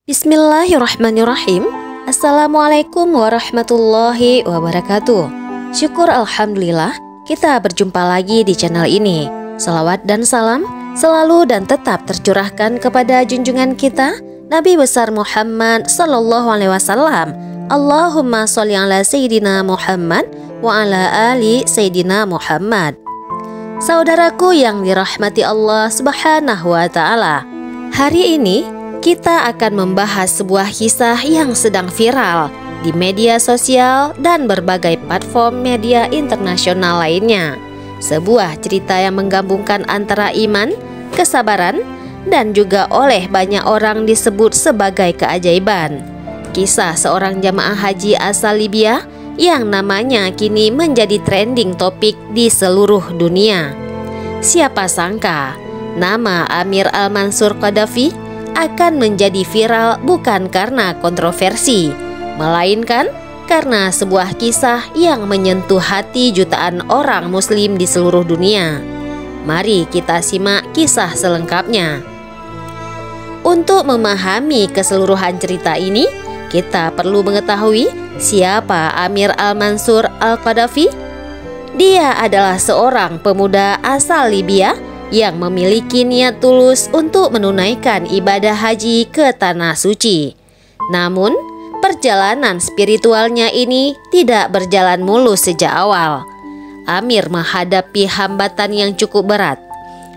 Bismillahirrahmanirrahim. Assalamualaikum warahmatullahi wabarakatuh. Syukur alhamdulillah kita berjumpa lagi di channel ini. Salawat dan salam selalu dan tetap tercurahkan kepada junjungan kita Nabi besar Muhammad sallallahu alaihi wasallam. Allahumma sholli ala sayyidina Muhammad wa ala ali sayyidina Muhammad. Saudaraku yang dirahmati Allah Subhanahu wa taala, hari ini kita akan membahas sebuah kisah yang sedang viral di media sosial dan berbagai platform media internasional lainnya. Sebuah cerita yang menggabungkan antara iman, kesabaran, dan juga oleh banyak orang disebut sebagai keajaiban. Kisah seorang jamaah haji asal Libya yang namanya kini menjadi trending topik di seluruh dunia. Siapa sangka nama Amir Al-Mansur Qaddafi akan menjadi viral bukan karena kontroversi, melainkan karena sebuah kisah yang menyentuh hati jutaan orang muslim di seluruh dunia. Mari kita simak kisah selengkapnya. Untuk memahami keseluruhan cerita ini, kita perlu mengetahui siapa Amir Al-Mansur Al-Qaddafi. Dia adalah seorang pemuda asal Libya yang memiliki niat tulus untuk menunaikan ibadah haji ke Tanah Suci. Namun, perjalanan spiritualnya ini tidak berjalan mulus sejak awal. Amir menghadapi hambatan yang cukup berat.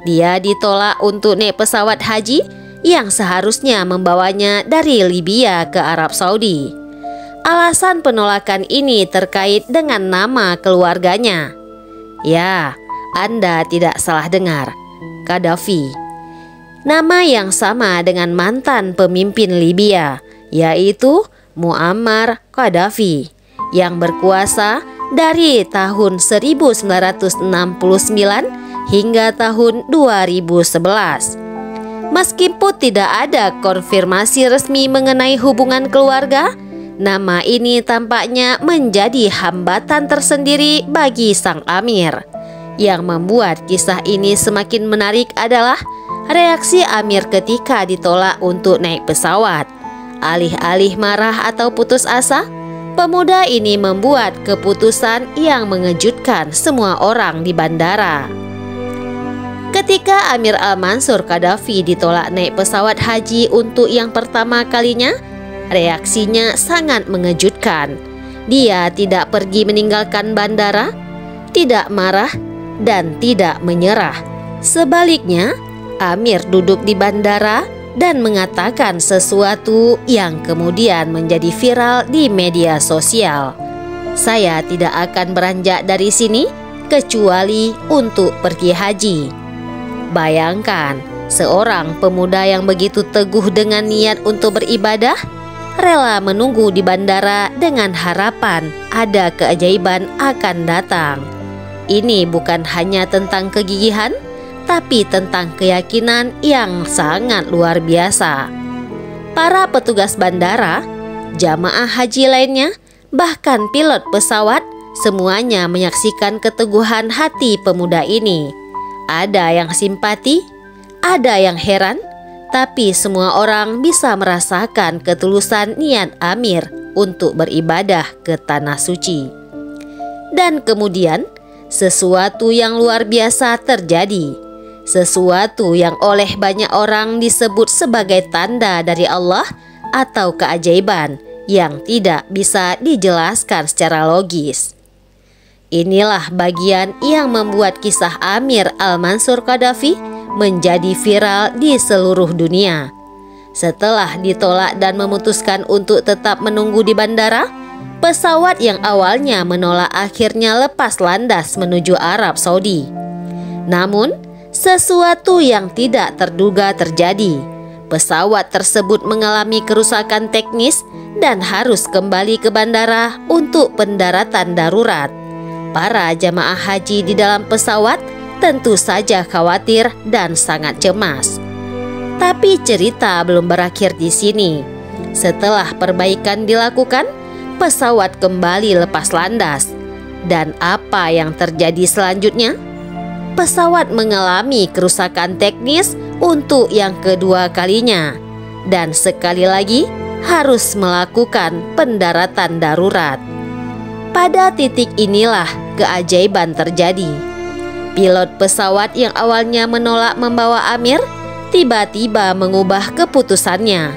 Dia ditolak untuk naik pesawat haji yang seharusnya membawanya dari Libya ke Arab Saudi. Alasan penolakan ini terkait dengan nama keluarganya. Ya, Anda tidak salah dengar. Qaddafi, nama yang sama dengan mantan pemimpin Libya, yaitu Muammar Qaddafi, yang berkuasa dari tahun 1969 hingga tahun 2011. Meskipun tidak ada konfirmasi resmi mengenai hubungan keluarga, nama ini tampaknya menjadi hambatan tersendiri bagi sang Amir. Yang membuat kisah ini semakin menarik adalah reaksi Amir ketika ditolak untuk naik pesawat. Alih-alih marah atau putus asa, pemuda ini membuat keputusan yang mengejutkan semua orang di bandara. Ketika Amir Al-Mansur Qaddafi ditolak naik pesawat haji untuk yang pertama kalinya, reaksinya sangat mengejutkan. Dia tidak pergi meninggalkan bandara, tidak marah, dan tidak menyerah. Sebaliknya, Amir duduk di bandara dan mengatakan sesuatu yang kemudian menjadi viral di media sosial. Saya tidak akan beranjak dari sini kecuali untuk pergi haji. Bayangkan, seorang pemuda yang begitu teguh dengan niat untuk beribadah, rela menunggu di bandara dengan harapan ada keajaiban akan datang. Ini bukan hanya tentang kegigihan, tapi tentang keyakinan yang sangat luar biasa. Para petugas bandara, jamaah haji lainnya, bahkan pilot pesawat, semuanya menyaksikan keteguhan hati pemuda ini. Ada yang simpati, ada yang heran, tapi semua orang bisa merasakan ketulusan niat Amir untuk beribadah ke Tanah Suci. Dan kemudian, sesuatu yang luar biasa terjadi. Sesuatu yang oleh banyak orang disebut sebagai tanda dari Allah atau keajaiban yang tidak bisa dijelaskan secara logis. Inilah bagian yang membuat kisah Amir Al-Mansur Qaddafi menjadi viral di seluruh dunia. Setelah ditolak dan memutuskan untuk tetap menunggu di bandara, pesawat yang awalnya menolak akhirnya lepas landas menuju Arab Saudi. Namun, sesuatu yang tidak terduga terjadi. Pesawat tersebut mengalami kerusakan teknis dan harus kembali ke bandara untuk pendaratan darurat. Para jamaah haji di dalam pesawat tentu saja khawatir dan sangat cemas. Tapi cerita belum berakhir di sini. Setelah perbaikan dilakukan, pesawat kembali lepas landas. Dan apa yang terjadi selanjutnya? Pesawat mengalami kerusakan teknis untuk yang kedua kalinya. dan sekali lagi harus melakukan pendaratan darurat. Pada titik inilah keajaiban terjadi. Pilot pesawat yang awalnya menolak membawa Amir tiba-tiba mengubah keputusannya.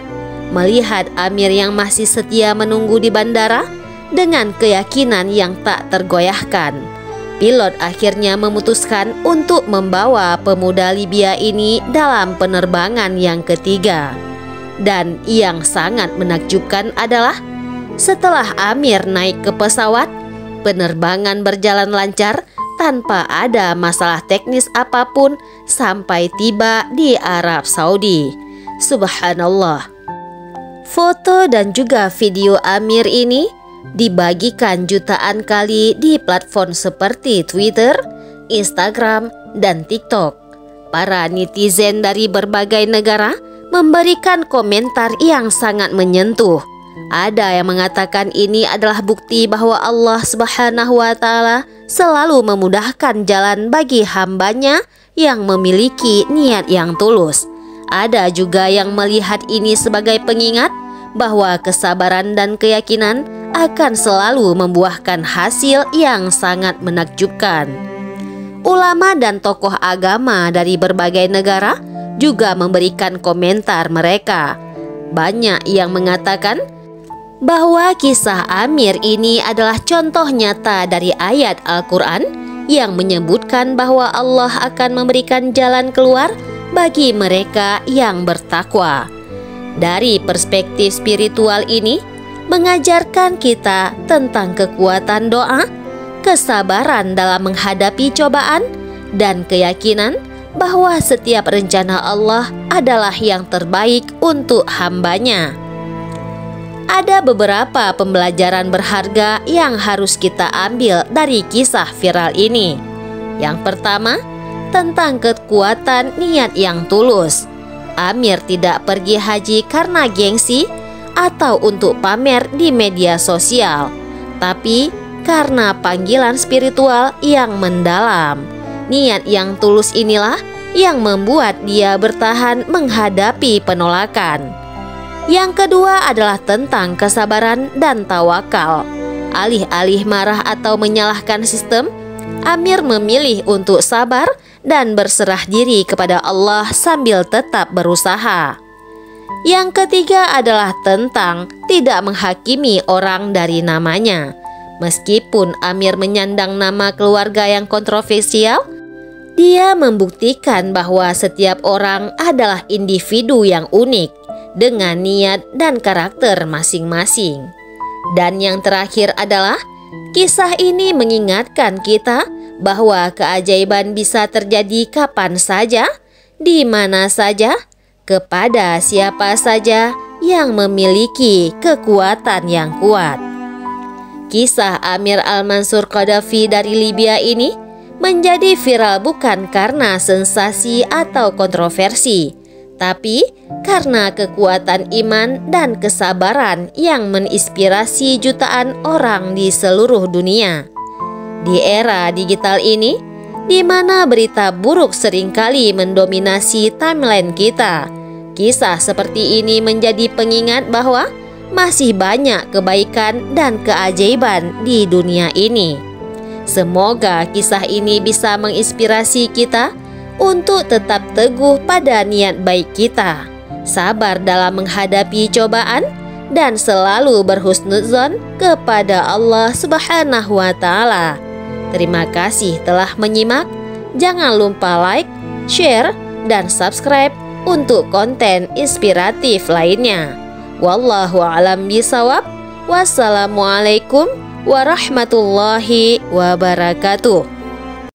Melihat Amir yang masih setia menunggu di bandara dengan keyakinan yang tak tergoyahkan, pilot akhirnya memutuskan untuk membawa pemuda Libya ini dalam penerbangan yang ketiga. Dan yang sangat menakjubkan adalah setelah Amir naik ke pesawat, penerbangan berjalan lancar tanpa ada masalah teknis apapun sampai tiba di Arab Saudi. Subhanallah. Foto dan juga video Amir ini dibagikan jutaan kali di platform seperti Twitter, Instagram, dan TikTok. Para netizen dari berbagai negara memberikan komentar yang sangat menyentuh. Ada yang mengatakan ini adalah bukti bahwa Allah Subhanahu wa Ta'ala selalu memudahkan jalan bagi hambanya yang memiliki niat yang tulus. Ada juga yang melihat ini sebagai pengingat bahwa kesabaran dan keyakinan akan selalu membuahkan hasil yang sangat menakjubkan. Ulama dan tokoh agama dari berbagai negara juga memberikan komentar mereka. Banyak yang mengatakan bahwa kisah Amir ini adalah contoh nyata dari ayat Al-Quran yang menyebutkan bahwa Allah akan memberikan jalan keluar bagi mereka yang bertakwa. Dari perspektif spiritual ini mengajarkan kita tentang kekuatan doa, kesabaran dalam menghadapi cobaan, dan keyakinan bahwa setiap rencana Allah adalah yang terbaik untuk hambanya. Ada beberapa pembelajaran berharga yang harus kita ambil dari kisah viral ini. Yang pertama, tentang kekuatan niat yang tulus. Amir tidak pergi haji karena gengsi atau untuk pamer di media sosial, tapi karena panggilan spiritual yang mendalam. Niat yang tulus inilah yang membuat dia bertahan menghadapi penolakan. Yang kedua adalah tentang kesabaran dan tawakal. Alih-alih marah atau menyalahkan sistem, Amir memilih untuk sabar dan berserah diri kepada Allah sambil tetap berusaha. Yang ketiga adalah tentang tidak menghakimi orang dari namanya. Meskipun Amir menyandang nama keluarga yang kontroversial, dia membuktikan bahwa setiap orang adalah individu yang unik dengan niat dan karakter masing-masing. Dan yang terakhir adalah kisah ini mengingatkan kita bahwa keajaiban bisa terjadi kapan saja, di mana saja, kepada siapa saja yang memiliki kekuatan yang kuat. Kisah Amir Al-Mansur Qaddafi dari Libya ini menjadi viral bukan karena sensasi atau kontroversi, tapi karena kekuatan iman dan kesabaran yang menginspirasi jutaan orang di seluruh dunia. Di era digital ini, di mana berita buruk seringkali mendominasi timeline kita, kisah seperti ini menjadi pengingat bahwa masih banyak kebaikan dan keajaiban di dunia ini. Semoga kisah ini bisa menginspirasi kita untuk tetap teguh pada niat baik kita, sabar dalam menghadapi cobaan, dan selalu berhusnuzon kepada Allah Subhanahu wa Ta'ala. Terima kasih telah menyimak. Jangan lupa like, share, dan subscribe untuk konten inspiratif lainnya. Wallahu a'lam bishawab. Wassalamualaikum warahmatullahi wabarakatuh.